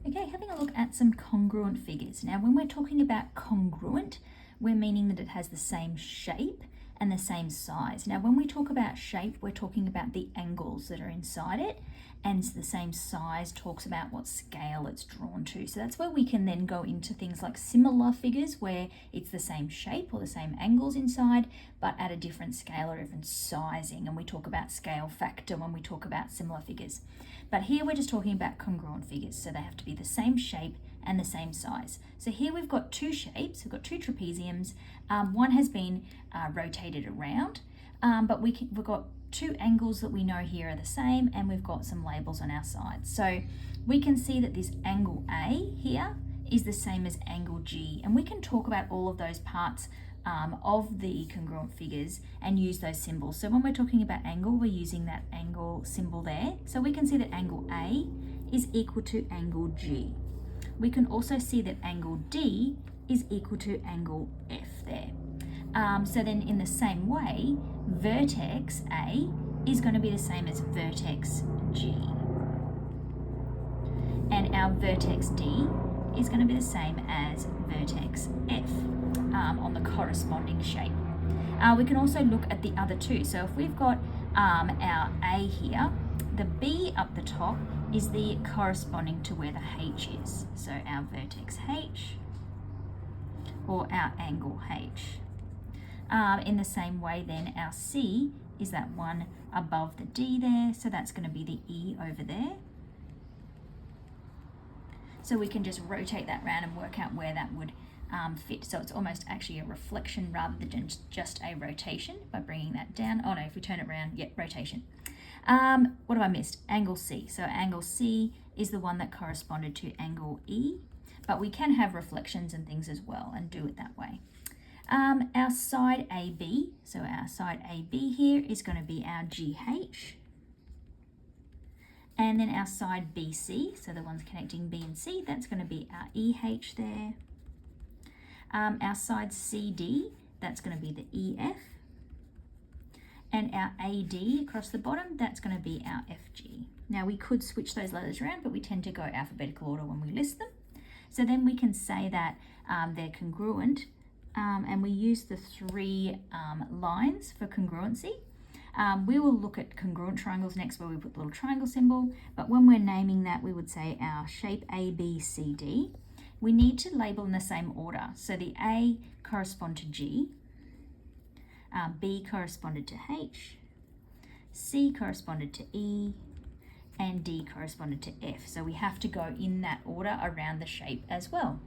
Okay, having a look at some congruent figures. Now, when we're talking about congruent, we're meaning that it has the same shape and the same size. Now, when we talk about shape, we're talking about the angles that are inside it, and the same size talks about what scale it's drawn to. So that's where we can then go into things like similar figures where it's the same shape or the same angles inside, but at a different scale or different sizing. And we talk about scale factor when we talk about similar figures. But here we're just talking about congruent figures. So they have to be the same shape and the same size. So here we've got two shapes, we've got two trapeziums. One has been rotated around, but we've got two angles that we know here are the same, and we've got some labels on our sides. So we can see that this angle A here is the same as angle G, and we can talk about all of those parts of the congruent figures and use those symbols. So when we're talking about angle, we're using that angle symbol there. So we can see that angle A is equal to angle G. We can also see that angle D is equal to angle F there. So then in the same way, vertex A is going to be the same as vertex G. And our vertex D is going to be the same as vertex F on the corresponding shape. We can also look at the other two. So if we've got our A here, the B up the top is the corresponding to where the H is. So our vertex H or our angle H. In the same way then our C is that one above the D there, so that's going to be the E over there. So we can just rotate that round and work out where that would fit. So it's almost actually a reflection rather than just a rotation by bringing that down. Oh no, if we turn it around, yep, rotation. What have I missed? Angle C. So angle C is the one that corresponded to angle E, but we can have reflections and things as well and do it that way. Our side AB, so our side AB here is going to be our GH. And then our side BC, so the ones connecting B and C, that's going to be our EH there. Our side CD, that's going to be the EF. And our AD across the bottom, that's going to be our FG. Now we could switch those letters around, but we tend to go alphabetical order when we list them. So then we can say that they're congruent, and we use the three lines for congruency. We will look at congruent triangles next, where we put the little triangle symbol, but when we're naming that, we would say our shape A, B, C, D. We need to label in the same order. So the A correspond to G, B corresponded to H, C corresponded to E, and D corresponded to F. So we have to go in that order around the shape as well.